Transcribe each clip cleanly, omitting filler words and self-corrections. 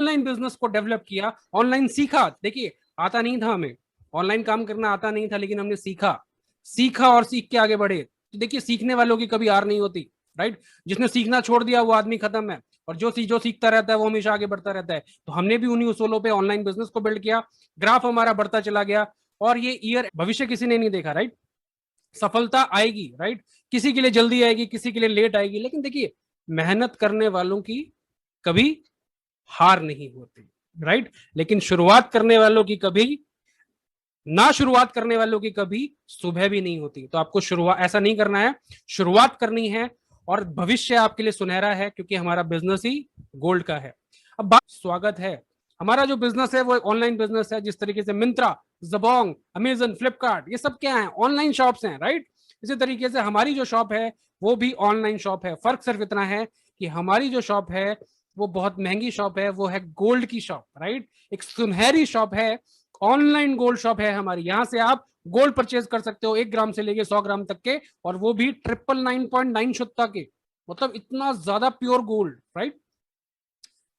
Online business को develop किया, online सीखा। देखिए आता नहीं था हमें, ऑनलाइन काम करना आता नहीं था, लेकिन हमने सीखा, सीखा और सीख के आगे बढ़े। तो देखिए सीखने वालों की कभी हार नहीं होती, राइट। जिसने सीखना छोड़ दिया वो आदमी खत्म है, और जो सीखता रहता है वो हमेशा आगे बढ़ता रहता है। तो हमने भी उन्हीं उसूलों पे ऑनलाइन बिजनेस को बिल्ड किया, ग्राफ हमारा बढ़ता चला गया। और ये ईयर भविष्य किसी ने नहीं देखा, राइट। सफलता आएगी, राइट। किसी के लिए जल्दी आएगी, किसी के लिए लेट आएगी, लेकिन देखिए मेहनत करने वालों की कभी हार नहीं होती, राइट। लेकिन शुरुआत करने वालों की कभी ना, शुरुआत करने वालों की कभी सुबह भी नहीं होती। तो आपको शुरुआत ऐसा नहीं करना है, शुरुआत करनी है, और भविष्य आपके लिए सुनहरा है, क्योंकि हमारा बिजनेस ही गोल्ड का है। अब बात, स्वागत है। हमारा जो बिजनेस है वो ऑनलाइन बिजनेस है। जिस तरीके से मिंत्रा, जबोंग, अमेजन, फ्लिपकार्ट, ये सब क्या है, ऑनलाइन शॉप्स हैं, राइट। इसी तरीके से हमारी जो शॉप है वो भी ऑनलाइन शॉप है। फर्क सिर्फ इतना है कि हमारी जो शॉप है वो बहुत महंगी शॉप है, वो है गोल्ड की शॉप, राइट। एक सुनहरी शॉप है, ऑनलाइन गोल्ड शॉप है हमारी। यहां से आप गोल्ड परचेज कर सकते हो 1 ग्राम से लेके 100 ग्राम तक के, और वो भी 999.9 शुद्धता के, मतलब इतना ज्यादा प्योर गोल्ड, राइट।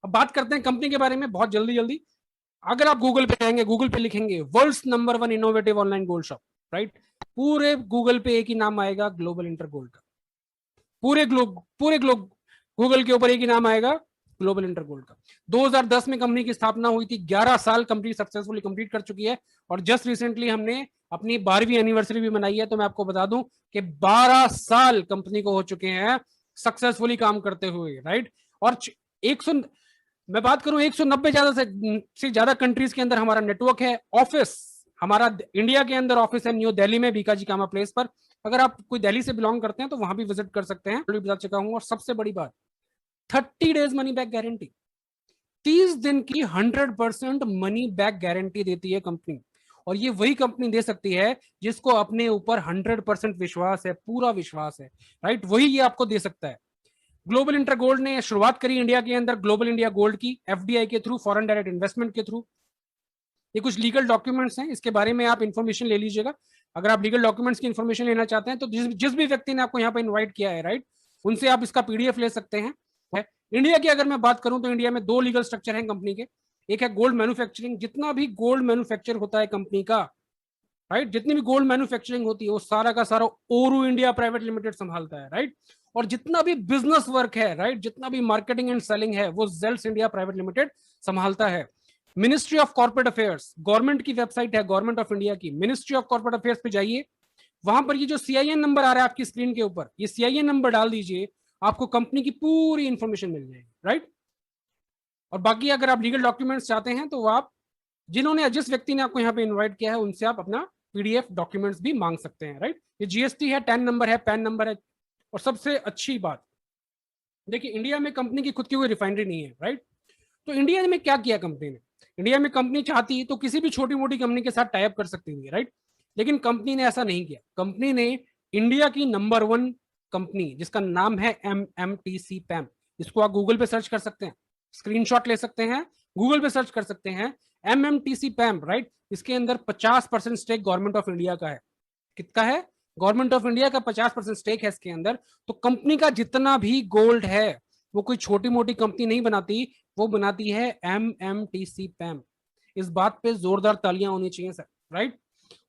अब बात करते हैं कंपनी के बारे में बहुत जल्दी जल्दी। अगर आप गूगल पे आएंगे, गूगल पे लिखेंगे world's number 1 innovative online gold shop, right, पूरे गूगल पे एक ही नाम आएगा, ग्लोबल इंटर गोल्ड का। पूरे ग्लोब गूगल के ऊपर एक ही नाम आएगा, ग्लोबल इंटर गोल्ड का। 2010 में कंपनी की स्थापना हुई थी, 11 साल कंपनी सक्सेसफुली कंप्लीट कर चुकी है, और जस्ट रिसेंटली हमने अपनी 12वीं एनिवर्सरी भी मनाई है। तो मैं आपको बता दूं कि 12 साल कंपनी को हो चुके हैं सक्सेसफुली काम करते हुए, राइट। और 100, मैं बात करूं 190 ज्यादा से ज्यादा कंट्रीज के अंदर हमारा नेटवर्क है। ऑफिस हमारा इंडिया के अंदर ऑफिस है न्यू दिल्ली में, बीकाजी कामा प्लेस पर। अगर आप कोई दिल्ली से बिलोंग करते हैं तो वहां भी विजिट कर सकते हैं, बता चुका हूं। और सबसे बड़ी बात, 30 डेज मनी बैक गारंटी, 30 दिन की 100% मनी बैक गारंटी देती है कंपनी। और ये वही कंपनी दे सकती है जिसको अपने ऊपर 100% विश्वास है, पूरा विश्वास है, राइट। वही ये आपको दे सकता है। ग्लोबल इंटर गोल्ड ने शुरुआत करी इंडिया के अंदर ग्लोबल इंडिया गोल्ड की, एफडीआई के थ्रू, फॉरेन डायरेक्ट इन्वेस्टमेंट के थ्रू। ये कुछ लीगल डॉक्यूमेंट्स हैं, इसके बारे में आप इंफॉर्मेशन ले लीजिएगा। अगर आप लीगल डॉक्यूमेंट्स की इंफॉर्मेशन लेना चाहते हैं तो जिस भी व्यक्ति ने आपको यहाँ पर इन्वाइट किया है, राइट, उनसे आप इसका पीडीएफ ले सकते हैं। इंडिया की अगर मैं बात करूं तो इंडिया में 2 लीगल स्ट्रक्चर है कंपनी के। एक है गोल्ड मैन्युफैक्चरिंग, जितना भी गोल्ड मैन्युफैक्चर होता है कंपनी का, राइट, जितनी भी गोल्ड मैन्युफैक्चरिंग होती है वो सारा का सारा ओरू इंडिया प्राइवेट लिमिटेड संभालता है, राइट। और जितना भी बिजनेस वर्क है, राइट, जितना भी मार्केटिंग एंड सेलिंग है वो जेल्स इंडिया प्राइवेट लिमिटेड संभालता है। Ministry of corporate affairs, government की वेबसाइट है, गवर्नमेंट ऑफ इंडिया की मिनिस्ट्री ऑफ कॉर्पोरेट अफेयर्स पे जाइए, वहां पर ये जो सीआईएन नंबर आ रहा है आपकी स्क्रीन के ऊपर, ये सीआईएन नंबर डाल दीजिए, आपको कंपनी की पूरी इंफॉर्मेशन मिल जाएगी, राइट। और बाकी अगर आप लीगल डॉक्यूमेंट्स चाहते हैं तो आप जिस व्यक्ति ने आपको यहाँ पे इनवाइट किया है उनसे आप अपना पीडीएफ डॉक्यूमेंट्स भी मांग सकते हैं, राइट। ये जीएसटी है, टैन नंबर है, पैन नंबर है। और सबसे अच्छी बात, देखिए इंडिया में कंपनी की खुद की कोई रिफाइनरी नहीं है, राइट। तो इंडिया में क्या किया कंपनी ने, इंडिया में कंपनी चाहती तो किसी भी छोटी मोटी कंपनी के साथ टाइप कर सकती थी, राइट। लेकिन कंपनी ने ऐसा नहीं किया। कंपनी ने इंडिया की नंबर 1 कंपनी जिसका नाम है एमएमटीसी पैम, इसको आप गूगल पे सर्च कर सकते हैं, स्क्रीनशॉट ले सकते हैं, गूगल पे सर्च कर सकते हैं, एमएमटीसी पैम, राइट। इसके अंदर 50% स्टेक गवर्नमेंट ऑफ इंडिया का है। कितना है? गवर्नमेंट ऑफ इंडिया का 50% स्टेक है इसके अंदर। तो कंपनी का जितना भी गोल्ड है वो कोई छोटी मोटी कंपनी नहीं बनाती, वो बनाती है एमएमटीसी पैम। इस बात पे जोरदार तालियां होनी चाहिए सर, राइट।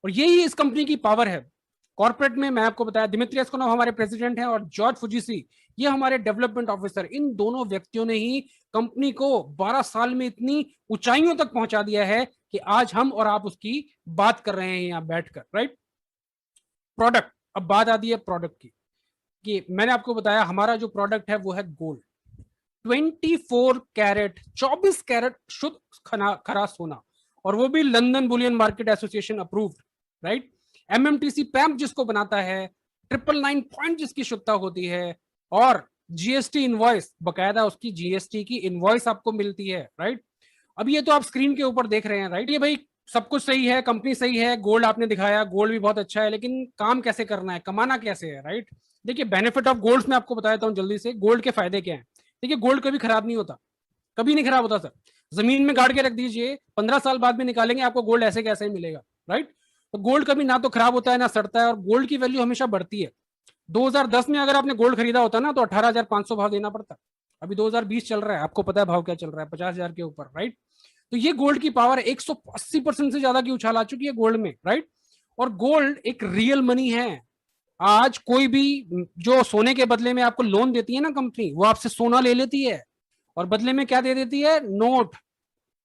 और यही इस कंपनी की पावर है। कॉर्पोरेट में मैं आपको बताया, दिमित्री एस्कोनोव हमारे प्रेसिडेंट हैं और जॉर्ज फुजीसी ये हमारे डेवलपमेंट ऑफिसर। इन दोनों व्यक्तियों ने ही कंपनी को 12 साल में इतनी ऊंचाइयों तक पहुंचा दिया है कि आज हम और आप उसकी बात कर रहे हैं यहां बैठकर, राइट। प्रोडक्ट, अब बात आती है प्रोडक्ट की, कि मैंने आपको बताया हमारा जो प्रोडक्ट है वो है गोल्ड, 24 कैरेट, 24 कैरेट शुद्ध खरा सोना, और वो भी London Boolean market association approved, right. MMTC पैम्प जिसको बनाता है, 999 पॉइंट जिसकी शुद्धता होती है, और जीएसटी इनवॉइस, बकायदा उसकी जीएसटी की इनवॉइस आपको मिलती है, राइट। अब ये तो आप स्क्रीन के ऊपर देख रहे हैं, राइट। ये भाई सब कुछ सही है, कंपनी सही है, गोल्ड आपने दिखाया, गोल्ड भी बहुत अच्छा है, लेकिन काम कैसे करना है, कमाना कैसे है, राइट। देखिए बेनिफिट ऑफ गोल्ड में आपको बताता हूँ जल्दी से, गोल्ड के फायदे क्या है। देखिए गोल्ड कभी खराब नहीं होता, कभी नहीं खराब होता सर। जमीन में गाड़ के रख दीजिए, 15 साल बाद भी निकालेंगे आपको गोल्ड ऐसे कैसे ही मिलेगा, राइट। तो गोल्ड कभी ना तो खराब होता है ना सड़ता है, और गोल्ड की वैल्यू हमेशा बढ़ती है। 2010 में अगर आपने गोल्ड खरीदा होता ना तो 18,500 भाव देना पड़ता, अभी 2020 चल रहा है, आपको पता है भाव क्या चल रहा है, 50,000 के ऊपर, राइट। तो ये गोल्ड की पावर 180% से ज्यादा की उछाल आ चुकी है गोल्ड में, राइट। और गोल्ड एक रियल मनी है। आज कोई भी जो सोने के बदले में आपको लोन देती है ना कंपनी, वो आपसे सोना ले लेती है और बदले में क्या दे देती है, नोट।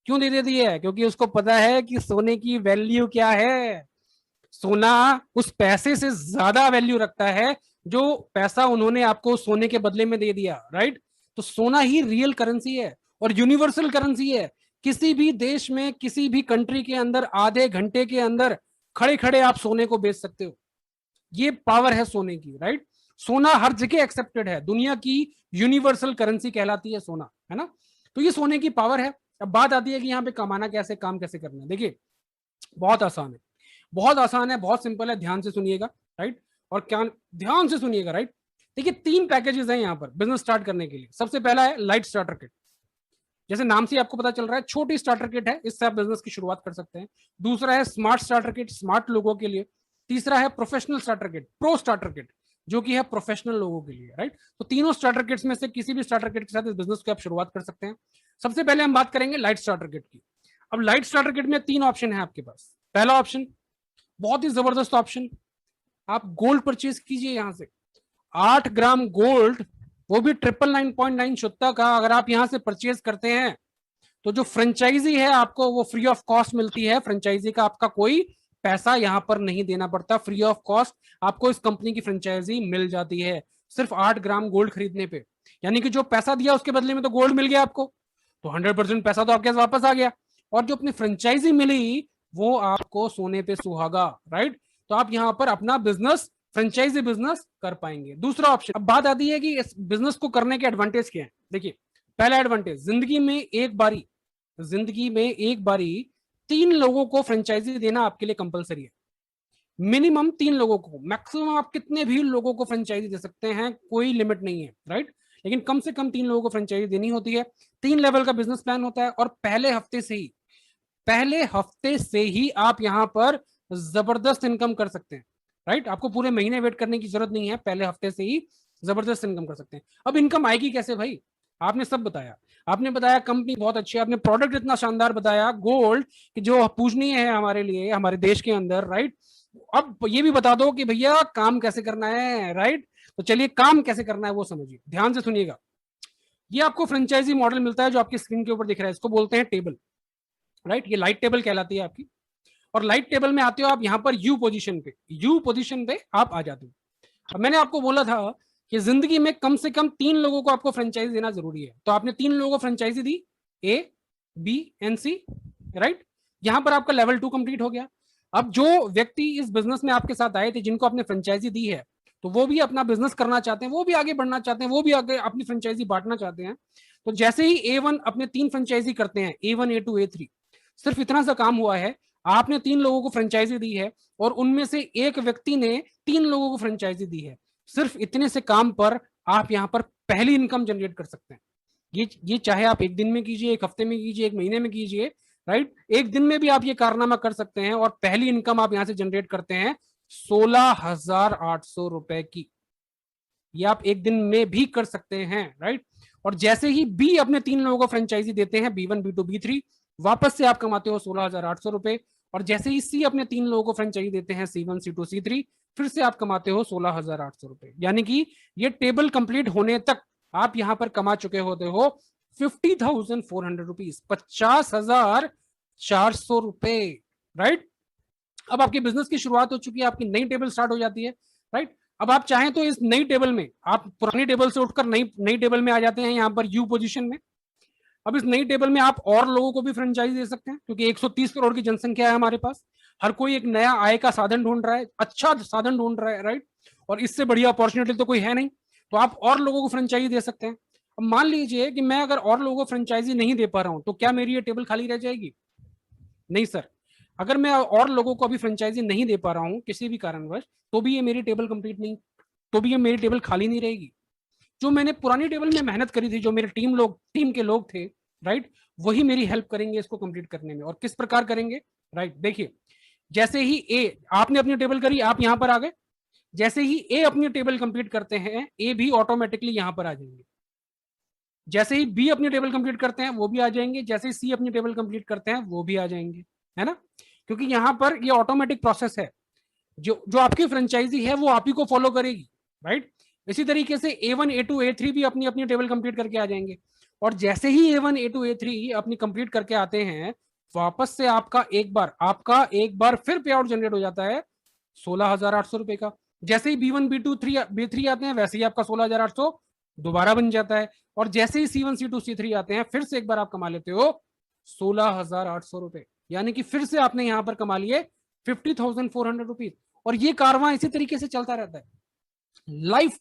क्यों दे देती है? क्योंकि उसको पता है कि सोने की वैल्यू क्या है। सोना उस पैसे से ज्यादा वैल्यू रखता है जो पैसा उन्होंने आपको सोने के बदले में दे दिया, राइट। तो सोना ही रियल करेंसी है और यूनिवर्सल करेंसी है। किसी भी देश में, किसी भी कंट्री के अंदर आधे घंटे के अंदर खड़े खड़े आप सोने को बेच सकते हो। ये पावर है सोने की, राइट। सोना हर जगह एक्सेप्टेड है, दुनिया की यूनिवर्सल करेंसी कहलाती है सोना, है ना। तो ये सोने की पावर है। अब बात आती है कि यहाँ पे कमाना कैसे, काम कैसे करना है। देखिए बहुत आसान है, बहुत आसान है, बहुत सिंपल है, ध्यान से सुनिएगा, राइट। और क्या, ध्यान से सुनिएगा, राइट। देखिए 3 पैकेजेस हैं यहाँ पर बिजनेस स्टार्ट करने के लिए। सबसे पहला है लाइट स्टार्टर किट। जैसे नाम से आपको पता चल रहा है, छोटी स्टार्टर किट है, इससे आप बिजनेस की शुरुआत कर सकते हैं। दूसरा है स्मार्ट स्टार्टर किट, स्मार्ट लोगों के लिए। तीसरा है professional starter kit, pro starter kit, जो कि है प्रोफेशनल लोगों के लिए, राइट। तो तीनों स्टार्टर किट्स में से किसी भी स्टार्टर किट के साथ इस बिजनेस की आप शुरुआत कर सकते हैं। सबसे पहले हम बात करेंगे लाइट स्टार्टर किट की। अब लाइट स्टार्टर किट में 3 ऑप्शन है आपके पास। पहला ऑप्शन बहुत ही जबरदस्त ऑप्शन, आप गोल्ड परचेज कीजिए यहां से। 8 ग्राम गोल्ड, वो भी 999.9 शुद्धता का, अगर आप यहां से परचेज करते हैं तो जो फ्रेंचाइजी है आपको वो फ्री ऑफ कॉस्ट मिलती है। फ्रेंचाइजी का आपका कोई पैसा यहां पर नहीं देना पड़ता, फ्री ऑफ कॉस्ट आपको इस कंपनी की फ्रेंचाइजी मिल जाती है सिर्फ 8 ग्राम गोल्ड खरीदने पे। यानी कि जो पैसा दिया उसके बदले में तो गोल्ड मिल गया आपको, तो 100% पैसा तो आपके वापस आ गया। और जो अपनी फ्रेंचाइजी मिली वो आपको सोने पे सुहागा, राइट। तो आप यहां पर अपना बिजनेस, फ्रेंचाइजी बिजनेस कर पाएंगे। दूसरा ऑप्शन, अब बात आती है कि इस बिजनेस को करने के एडवांटेज क्या है। देखिए पहला एडवांटेज, जिंदगी में एक बारी 3 लोगों को फ्रेंचाइजी देना आपके लिए कंपलसरी है। मिनिमम 3 लोगों को, मैक्सिमम आप कितने भी लोगों को फ्रेंचाइजी दे सकते हैं, कोई लिमिट नहीं है, राइट। लेकिन कम से कम 3 लोगों को फ्रेंचाइजी देनी होती है। 3 लेवल का बिजनेस प्लान होता है और पहले हफ्ते से ही आप यहां पर जबरदस्त इनकम कर सकते हैं, राइट। आपको पूरे महीने वेट करने की जरूरत नहीं है, पहले हफ्ते से ही जबरदस्त इनकम कर सकते हैं। अब इनकम आएगी कैसे भाई? आपने सब बताया, आपने बताया कंपनी बहुत अच्छी है, आपने प्रोडक्ट इतना शानदार बताया गोल्ड कि जो पूजनीय है हमारे लिए, हमारे देश के अंदर, राइट। अब ये भी बता दो कि भैया काम कैसे करना है, राइट। तो चलिए काम कैसे करना है वो समझिए, ध्यान से सुनिएगा। ये आपको फ्रेंचाइजी मॉडल मिलता है जो आपकी स्क्रीन के ऊपर दिख रहा है, इसको बोलते हैं टेबल, राइट। ये लाइट टेबल कहलाती है आपकी। और लाइट टेबल में आते हो आप यहाँ पर यू पोजीशन पे आप आ जाते हो। अब मैंने आपको बोला था कि जिंदगी में कम से कम 3 लोगों को आपको फ्रेंचाइजी देना जरूरी है, तो आपने 3 लोगों को फ्रेंचाइजी दी, A B and C, right. यहां पर आपका लेवल 2 कंप्लीट हो गया। अब जो व्यक्ति इस बिजनेस में आपके साथ आए थे, जिनको आपने फ्रेंचाइजी दी है, तो वो भी अपना बिजनेस करना चाहते हैं, वो भी आगे बढ़ना चाहते हैं, वो भी आगे अपनी फ्रेंचाइजी बांटना चाहते हैं। तो जैसे ही A1 अपने 3 फ्रेंचाइजी करते हैं, A1 A2 A3, सिर्फ इतना सा काम हुआ है, आपने 3 लोगों को फ्रेंचाइजी दी है और उनमें से एक व्यक्ति ने 3 लोगों को फ्रेंचाइजी दी है। सिर्फ इतने से काम पर आप यहां पर पहली इनकम जनरेट कर सकते हैं। ये चाहे आप एक दिन में कीजिए, एक हफ्ते में कीजिए, एक महीने में कीजिए, राइट। एक दिन में भी आप ये कारनामा कर सकते हैं और पहली इनकम आप यहां से जनरेट करते हैं 16,800 रुपए की। ये आप एक दिन में भी कर सकते हैं, राइट। और जैसे ही बी अपने 3 लोगों को फ्रेंचाइजी देते हैं, B1 B2 B3, वापस से आप कमाते हो 16,800 रुपए। और जैसे ही सी अपने 3 लोगों को फ्रेंचाइजी देते हैं, C1 C2 C3, फिर से आप कमाते हो 16,800 रुपए। यानी कि ये टेबल कंप्लीट होने तक आप यहां पर कमा चुके होते हो 50,400 रुपीज, 50,400 रुपए, राइट। अब आपके बिजनेस की शुरुआत हो चुकी है, आपकी नई टेबल स्टार्ट हो जाती है, राइट। अब आप चाहें तो इस नई टेबल में, आप पुरानी टेबल से उठकर नई नई टेबल में आ जाते हैं, यहां पर यू पोजीशन में। अब इस नई टेबल में आप और लोगों को भी फ्रेंचाइज दे सकते हैं, क्योंकि 130 करोड़ की जनसंख्या है हमारे पास। हर कोई एक नया आय का साधन ढूंढ रहा है, अच्छा साधन ढूंढ रहा है, राइट। और इससे बढ़िया अपॉर्चुनिटी तो कोई है नहीं, तो आप और लोगों को फ्रेंचाइजी दे सकते हैं। अब मान लीजिए कि मैं अगर और लोगों को फ्रेंचाइजी नहीं दे पा रहा हूं, तो क्या मेरी ये टेबल खाली रह जाएगी? नहीं सर, अगर मैं और लोगों को अभी फ्रेंचाइजी नहीं दे पा रहा हूं किसी भी कारणवश, तो भी ये मेरी टेबल कंप्लीट नहीं, तो भी ये मेरी टेबल खाली नहीं रहेगी। जो मैंने पुरानी टेबल में मेहनत करी थी, जो मेरे टीम के लोग थे, राइट, वही मेरी हेल्प करेंगे इसको कंप्लीट करने में। और किस प्रकार करेंगे, राइट। देखिए जैसे ही ए, आपने अपनी टेबल करी, आप यहां पर आ गए, जैसे ही ए अपनी टेबल कंप्लीट करते हैं, ए भी ऑटोमेटिकली यहां पर आ जाएंगे। जैसे ही बी अपनी टेबल कंप्लीट करते हैं वो भी आ जाएंगे, जैसे ही सी अपनी टेबल कंप्लीट करते हैं वो भी आ जाएंगे, है ना। क्योंकि यहाँ पर ये ऑटोमेटिक प्रोसेस है, जो जो आपकी फ्रेंचाइजी है वो आप ही को फॉलो करेगी, राइट। इसी तरीके से A1 A2 A3 भी अपनी अपनी टेबल कंप्लीट करके आ जाएंगे। और जैसे ही A1 A2 A3 अपनी कंप्लीट करके आते हैं, वापस से आपका एक बार फिर पे आउट जनरेट हो जाता है 16,800 रुपए का। जैसे ही B1 B2 B3 आते हैं, वैसे ही आपका 16,800 दोबारा बन जाता है। और जैसे ही C1 C2 C3 आते हैं, फिर से एक बार आप कमा लेते हो 16,800 रुपए, यानी कि फिर से आपने यहां पर कमा लिए 50,400 रुपीज। और ये कारवां इसी तरीके से चलता रहता है लाइफ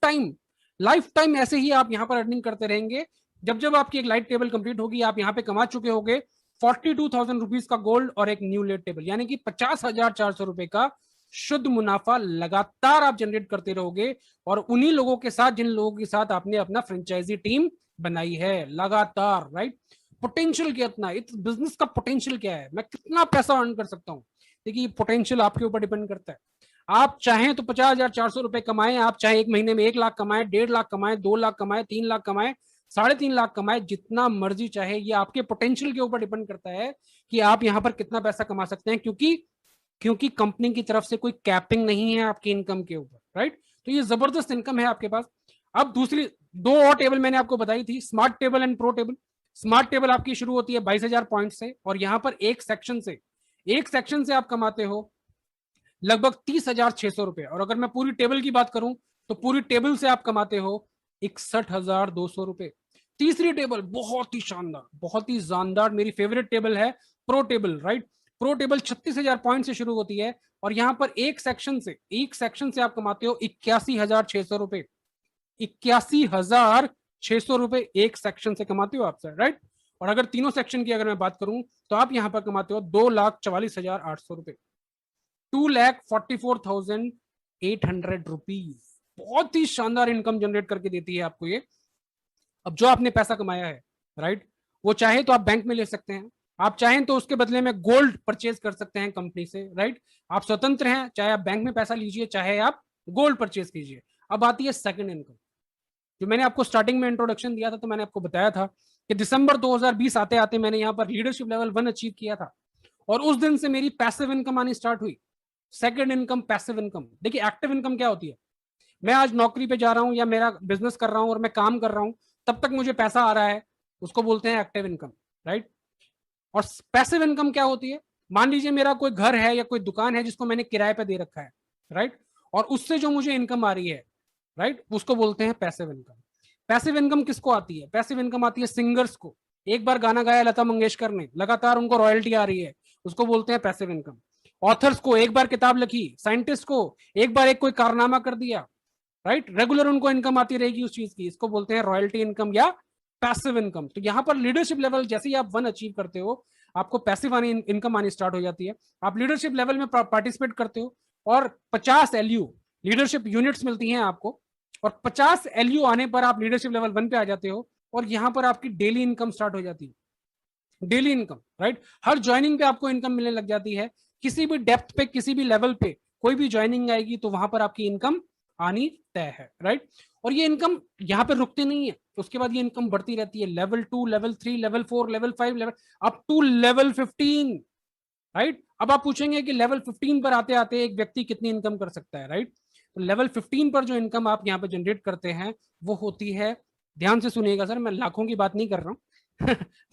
टाइम ऐसे ही आप यहां पर अर्निंग करते रहेंगे। जब जब आपकी एक लाइट टेबल कंप्लीट होगी, आप यहां पे कमा चुके होंगे 42,000 रुपीज का गोल्ड और एक न्यू लेट टेबल, यानी कि 50,400 रुपए का शुद्ध मुनाफा लगातार आप जनरेट करते रहोगे। और उन्हीं लोगों के साथ जिन लोगों के साथ आपने अपना फ्रेंचाइजी टीम बनाई है लगातार, राइट। पोटेंशियल कितना, इस बिजनेस का पोटेंशियल क्या है, मैं कितना पैसा अर्न कर सकता हूं, देखिए पोटेंशियल आपके ऊपर डिपेंड करता है। आप चाहें तो 50,400 रुपए कमाएं, आप चाहे एक महीने में 1 लाख कमाएं, 1.5 लाख कमाएं, 2 लाख कमाएं, 3 लाख कमाएं, 3.5 लाख कमाएं, जितना मर्जी चाहे, ये आपके पोटेंशियल के ऊपर डिपेंड करता है कि आप यहां पर कितना पैसा कमा सकते हैं। क्योंकि कंपनी की तरफ से कोई कैपिंग नहीं है आपकी इनकम के ऊपर, राइट। तो ये जबरदस्त इनकम है आपके पास। अब दूसरी दो और टेबल मैंने आपको बताई थी, smart table and pro table. Smart table आपकी शुरू होती है 22,000 पॉइंट से, और यहां पर एक सेक्शन से आप कमाते हो लगभग 30,600 रुपए। और अगर मैं पूरी टेबल की बात करूं तो पूरी टेबल से आप कमाते हो 61,200 रुपए। तीसरी टेबल बहुत ही शानदार मेरी फेवरेट टेबल है, pro table, right. Pro table 36,000 point से शुरू होती है, और यहां पर एक सेक्शन से आप कमाते हो 81,600 रुपए। 81,600 रुपए एक सेक्शन से कमाते हो आप, सर, राइट। और अगर तीनों सेक्शन की अगर मैं बात करूं तो आप यहां पर कमाते हो 2,44,800 रुपए, 2,44,800 रुपीज। बहुत ही शानदार इनकम जनरेट करके देती है आपको ये। अब जो आपने पैसा कमाया है, राइट, वो चाहे तो आप बैंक में ले सकते हैं, आप चाहें तो उसके बदले में गोल्ड परचेज कर सकते हैं कंपनी से, राइट। आप स्वतंत्र हैं, चाहे आप बैंक में पैसा लीजिए, चाहे आप गोल्ड परचेज कीजिए। अब आती है सेकंड इनकम, जो मैंने आपको स्टार्टिंग में इंट्रोडक्शन दिया था, तो मैंने आपको बताया था कि दिसंबर 2020 आते आते मैंने यहाँ पर लीडरशिप लेवल 1 अचीव किया था, और उस दिन से मेरी पैसिव इनकम आनी स्टार्ट हुई। Second income, passive income. देखिए एक्टिव इनकम क्या होती है, मैं आज नौकरी पे जा रहा हूं या मेरा बिजनेस कर रहा हूं और मैं काम कर रहा हूं, तब तक मुझे पैसा आ रहा है, उसको बोलते हैं एक्टिव इनकम, राइट। और पैसिव इनकम क्या होती है, मान लीजिए मेरा कोई घर है या कोई दुकान है जिसको मैंने किराए पे दे रखा है, राइट, और उससे जो मुझे इनकम आ रही है, राइट, उसको बोलते हैं पैसिव इनकम। पैसिव इनकम किसको आती है, पैसिव इनकम आती है सिंगर्स को। एक बार गाना गाया लता मंगेशकर ने, लगातार उनको रॉयल्टी आ रही है, उसको बोलते हैं पैसिव इनकम। ऑथर्स को, एक बार किताब लिखी, साइंटिस्ट को एक बार एक कोई कारनामा कर दिया, राइट, रेगुलर उनको इनकम आती रहेगी उस चीज की, इसको बोलते हैं रॉयल्टी इनकम या पैसिव इनकम। तो यहां पर लीडरशिप लेवल जैसे ही आप 1 अचीव करते हो, आपको पैसिव इनकम आनी स्टार्ट हो जाती है। आप लीडरशिप लेवल में पार्टिसिपेट करते हो, और 50 LU लीडरशिप यूनिट्स मिलती हैं आपको, और 50 LU आने पर आप लीडरशिप लेवल 1 पे आ जाते हो, और यहां पर आपकी डेली इनकम स्टार्ट हो जाती है, डेली इनकम, राइट। हर ज्वाइनिंग पे आपको इनकम मिलने लग जाती है, किसी भी डेप्थ पे, किसी भी लेवल पे कोई भी ज्वाइनिंग आएगी तो वहां पर आपकी इनकम आनी तय है, राइट। और ये इनकम यहाँ पे रुकती नहीं है, उसके बाद ये इनकम बढ़ती रहती है, level 2, level 3, level 4, level 5, level up to level 15, right. अब आप पूछेंगे कि लेवल 15 पर आते आते एक व्यक्ति कितनी इनकम कर सकता है, राइट। तो लेवल 15 पर जो इनकम आप यहाँ पे जनरेट करते हैं वो होती है, ध्यान से सुनिएगा सर, मैं लाखों की बात नहीं कर रहा हूं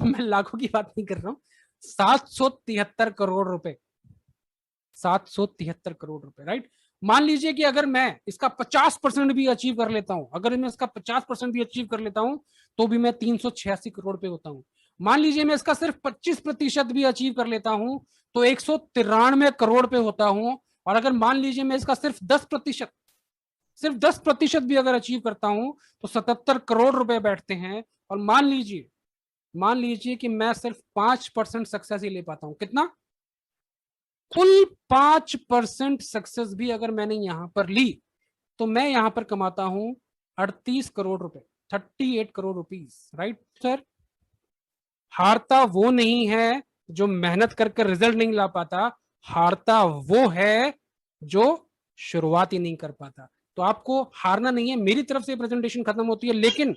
मैं लाखों की बात नहीं कर रहा हूं, 773 करोड़ रुपए, 773 करोड़ रुपए, राइट। मान लीजिए कि अगर मैं इसका 50% भी अचीव कर लेता हूं, अगर मैं इसका 50% भी अचीव कर लेता हूं, तो भी मैं 386 करोड़ पे होता हूं। मान लीजिए मैं इसका सिर्फ 25% भी अचीव कर लेता हूं, तो 193 करोड़ पे होता हूं। और अगर मान लीजिए मैं इसका सिर्फ 10% भी अगर अचीव करता हूं, तो 77 करोड़ रुपए बैठते हैं। और मान लीजिए कि मैं सिर्फ 5% सक्सेस ही ले पाता हूं, कितना, कुल 5% सक्सेस भी अगर मैंने यहां पर ली, तो मैं यहां पर कमाता हूं 38 करोड़ रुपए, 38 करोड़ रुपीस, राइट। सर, हारता वो नहीं है जो मेहनत करके रिजल्ट नहीं ला पाता, हारता वो है जो शुरुआत ही नहीं कर पाता। तो आपको हारना नहीं है। मेरी तरफ से प्रेजेंटेशन खत्म होती है, लेकिन